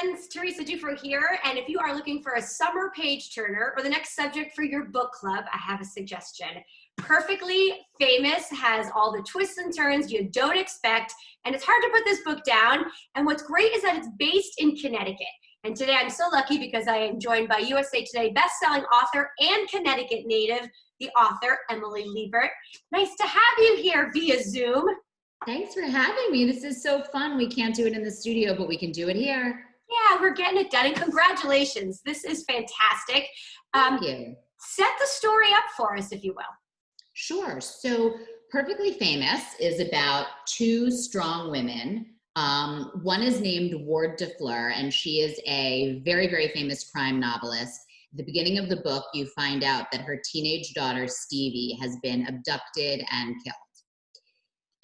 friends, Teresa Dufro here, and if you are looking for a summer page turner or the next subject for your book club, I have a suggestion. Perfectly Famous has all the twists and turns you don't expect, and it's hard to put this book down, and what's great is that it's based in Connecticut. And today I'm so lucky because I am joined by USA Today bestselling author and Connecticut native, the author Emily Liebert. Nice to have you here via Zoom. Thanks for having me. This is so fun. We can't do it in the studio, but we can do it here. Yeah, we're getting it done, and congratulations. This is fantastic. Thank you. Set the story up for us, if you will. Sure. So Perfectly Famous is about two strong women. One is named Ward DeFleur, and she is a very, very famous crime novelist. At the beginning of the book, you find out that her teenage daughter, Stevie, has been abducted and killed.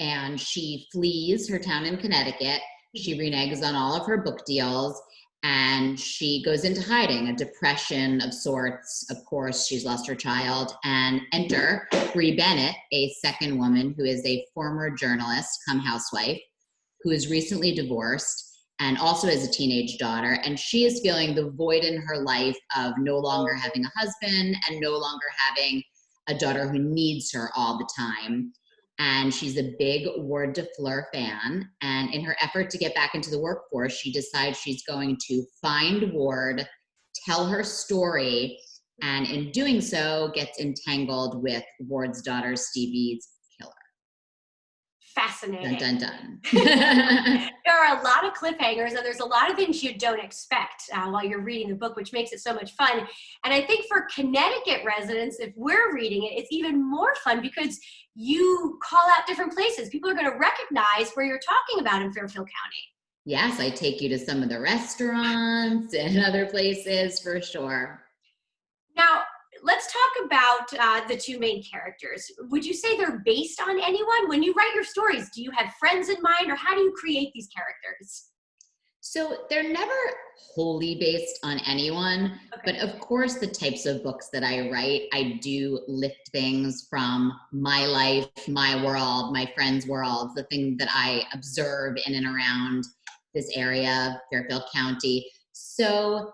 And she flees her town in Connecticutt. She reneges on all of her book deals, and she goes into hiding, a depression of sorts. Of course, she's lost her child. And enter Bree Bennett, a second woman who is a former journalist come housewife, who is recently divorced and also has a teenage daughter. And she is feeling the void in her life of no longer having a husband and no longer having a daughter who needs her all the time. And she's a big Ward DeFleur fan. And in her effort to get back into the workforce, she decides she's going to find Ward, tell her story, and in doing so, gets entangled with Ward's daughter, Stevie's killer. Fascinating. Dun, dun, dun. There are a lot of cliffhangers, and there's a lot of things you don't expect while you're reading the book, which makes it so much fun. And I think for Connecticut residents, if we're reading it, it's even more fun because you call out different places. People are going to recognize where you're talking about in Fairfield County. Yes, I take you to some of the restaurants and other places for sure. Now, let's talk about the two main characters. Would you say they're based on anyone? When you write your stories, do you have friends in mind, or how do you create these characters? So they're never wholly based on anyone, but of course the types of books that I write, I do lift things from my life, my world, my friends' worlds, the things that I observe in and around this area, Fairfield County. So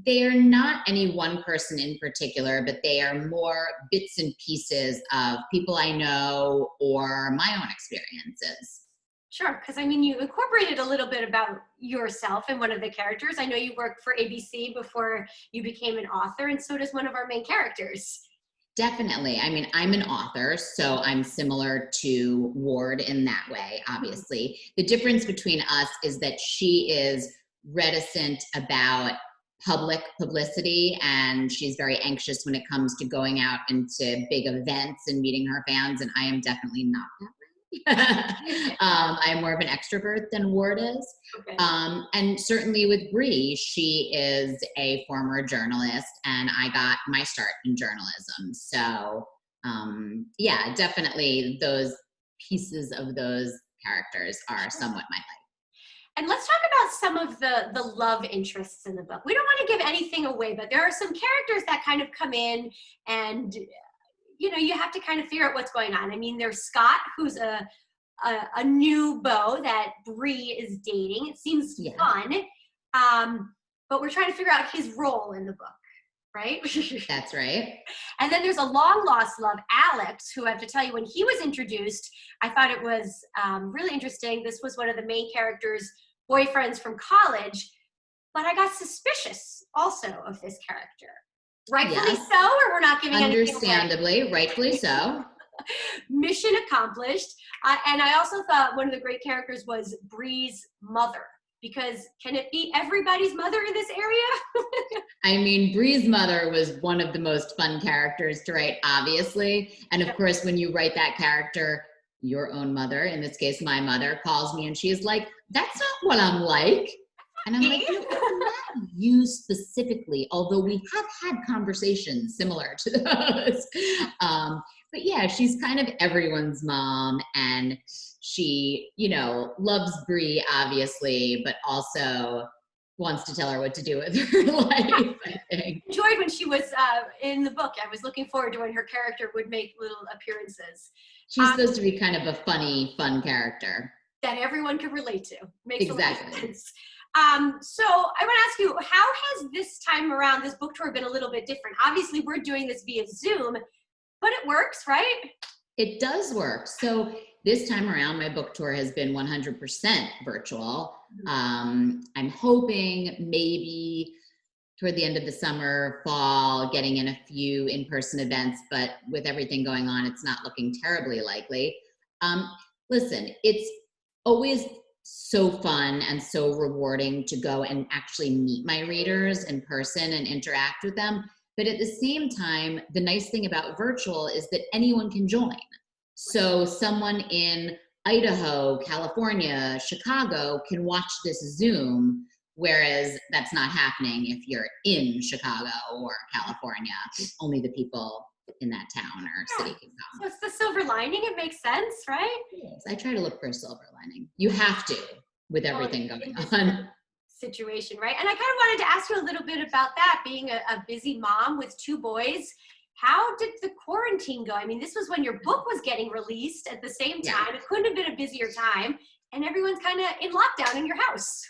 they're not any one person in particular, but they are more bits and pieces of people I know or my own experiences. Sure, because I mean, you incorporated a little bit about yourself in one of the characters. I know you worked for ABC before you became an author, and so does one of our main characters. Definitely. I mean, I'm an author, so I'm similar to Ward in that way, obviously. The difference between us is that she is reticent about public publicity, and she's very anxious when it comes to going out into big events and meeting her fans, and I am definitely not that way. I'm more of an extrovert than Ward is. Okay. And certainly with Bree, she is a former journalist, and I got my start in journalism. So yeah, definitely those pieces of those characters are somewhat my life. And let's talk about some of the love interests in the book. We don't want to give anything away, but there are some characters that kind of come in and, you know, you have to kind of figure out what's going on. I mean, there's Scott, who's a new beau that Bree is dating. It seems fun, but we're trying to figure out his role in the book, right? That's right. And then there's a long lost love, Alex, who I have to tell you, when he was introduced, I thought it was really interesting. This was one of the main characters' boyfriends from college, but I got suspicious also of this character. Rightfully so, or we're not giving anything away? Understandably, rightfully so. Mission accomplished. And I also thought one of the great characters was Bree's mother, because can it be everybody's mother in this area? I mean, Bree's mother was one of the most fun characters to write, obviously. And of course, when you write that character, your own mother, in this case, my mother, calls me and she is like, "That's not what I'm like." And I'm like, "No, not you specifically, although we have had conversations similar to those." But yeah, she's kind of everyone's mom, and she, you know, loves Bree, obviously, but also wants to tell her what to do with her life, I think. Enjoyed when she was in the book. I was looking forward to when her character would make little appearances. She's supposed to be kind of a funny, fun character. That everyone could relate to. Makes exactly. a lot of sense. So I want to ask you, how has this time around, this book tour, been a little bit different? Obviously, we're doing this via Zoom, but it works, right? It does work. So this time around, my book tour has been 100% virtual. I'm hoping maybe toward the end of the summer, fall, getting in a few in-person events, but with everything going on, it's not looking terribly likely. Listen, it's always so fun and so rewarding to go and actually meet my readers in person and interact with them. But at the same time, the nice thing about virtual is that anyone can join. So someone in Idaho, California, Chicago can watch this Zoom, whereas that's not happening if you're in Chicago or California. Only the people in that town or city can come. So it's the silver lining. It makes sense, right? Yes, I try to look for a silver lining. You have to, with everything going on. Situation, right? And I kind of wanted to ask you a little bit about that, being a busy mom with 2 boys. How did the quarantine go? I mean, this was when your book was getting released at the same time. Yeah. It couldn't have been a busier time, and everyone's kind of in lockdown in your house.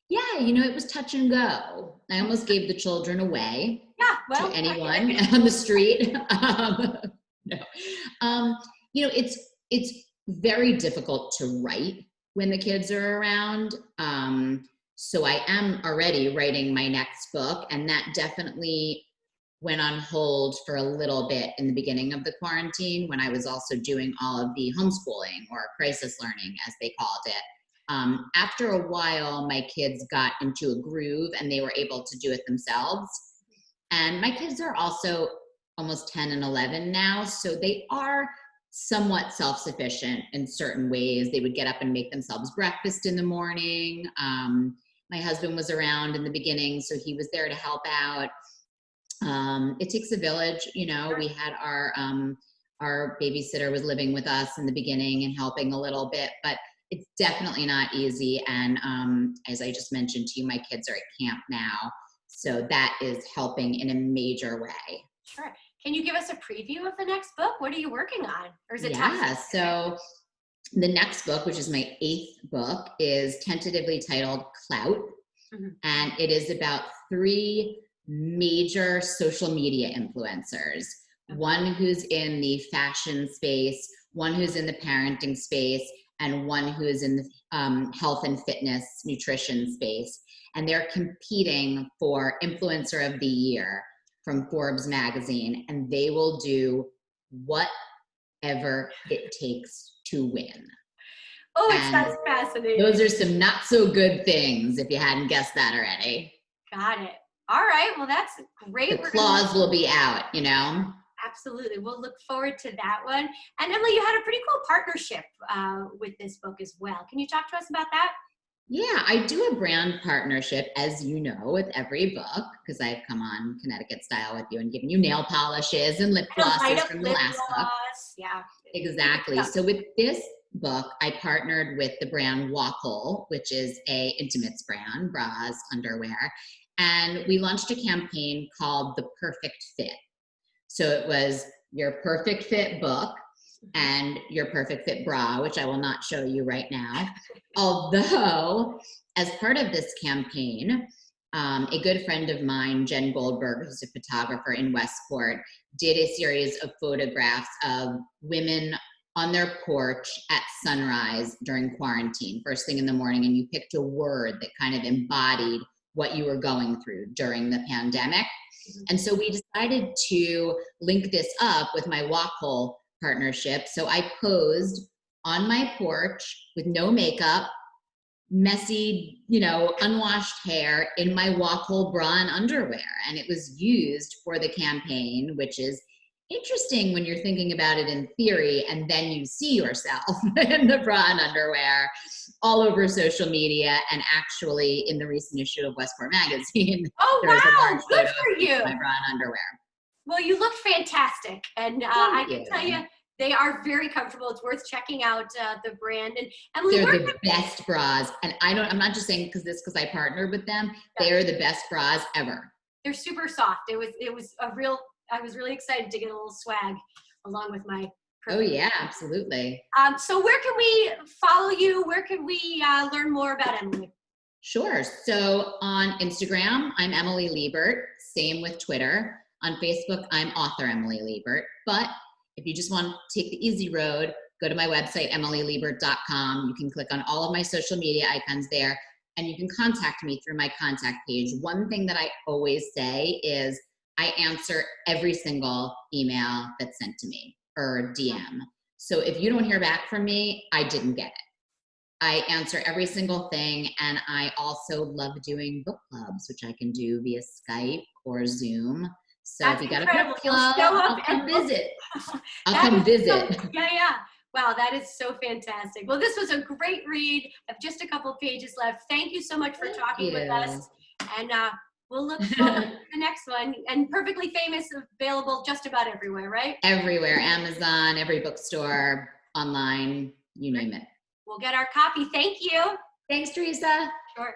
Yeah, it was touch and go. I almost gave the children away to anyone on the street. It's very difficult to write when the kids are around. So I am already writing my next book, and that definitely went on hold for a little bit in the beginning of the quarantine when I was also doing all of the homeschooling or crisis learning, as they called it. After a while, my kids got into a groove and they were able to do it themselves. And my kids are also almost 10 and 11 now, so they are somewhat self-sufficient in certain ways. They would get up and make themselves breakfast in the morning. My husband was around in the beginning, so he was there to help out. It takes a village, we had our babysitter was living with us in the beginning and helping a little bit, but it's definitely not easy. And as I just mentioned to you, my kids are at camp now, so that is helping in a major way. Sure. Can you give us a preview of the next book? What are you working on? Or is it so the next book, which is my 8th book, is tentatively titled Clout. And it is about 3 major social media influencers. One who's in the fashion space, one who's in the parenting space, and one who is in the health and fitness nutrition space. And they're competing for Influencer of the Year from Forbes magazine, and they will do whatever it takes to win. Oh, it sounds fascinating. Those are some not so good things, if you hadn't guessed that already. Got it. All right. Well, that's great. The claws will be out, Absolutely. We'll look forward to that one. And Emily, you had a pretty cool partnership with this book as well. Can you talk to us about that? Yeah, I do a brand partnership, as you know, with every book, because I've come on Connecticut Style with you and given you nail polishes and lip glosses from the last book. Yeah. Exactly. So with this book, I partnered with the brand Walkle, which is a intimates brand, bras, underwear. And we launched a campaign called The Perfect Fit. So it was your perfect fit book and your perfect fit bra, which I will not show you right now. Although, as part of this campaign, a good friend of mine, Jen Goldberg, who's a photographer in Westport, did a series of photographs of women on their porch at sunrise during quarantine, first thing in the morning, and you picked a word that kind of embodied what you were going through during the pandemic. And so we decided to link this up with my Walkle partnership. So I posed on my porch with no makeup, messy, unwashed hair in my Walkle bra and underwear. And it was used for the campaign, which is interesting when you're thinking about it in theory, and then you see yourself in the bra and underwear all over social media, and actually in the recent issue of Westport magazine. Oh, wow, good for you. My bra and underwear. Well, you look fantastic, and I can tell you, they are very comfortable. It's worth checking out the brand. And Emily, they're the best bras, and I'm not just saying because I partnered with them. They are the best bras ever. They're super soft. It was a real. I was really excited to get a little swag along with my. Oh yeah, absolutely. So where can we follow you? Where can we learn more about Emily? Sure. So on Instagram, I'm Emily Liebert. Same with Twitter. On Facebook, I'm author Emily Liebert. But if you just want to take the easy road, go to my website, emilyliebert.com. You can click on all of my social media icons there, and you can contact me through my contact page. One thing that I always say is I answer every single email that's sent to me or DM. So if you don't hear back from me, I didn't get it. I answer every single thing, and I also love doing book clubs, which I can do via Skype or Zoom. So That's if you got a incredible. book You'll club, show up I'll come and visit. I'll that come is visit. so, yeah. Wow, that is so fantastic. Well, this was a great read. I have just a couple pages left. Thank you so much for Thank talking with us. you. And we'll look forward to the next one. And Perfectly Famous, available just about everywhere, right? Everywhere, Amazon, every bookstore, online, you name it. We'll get our copy. Thank you. Thanks, Teresa. Sure.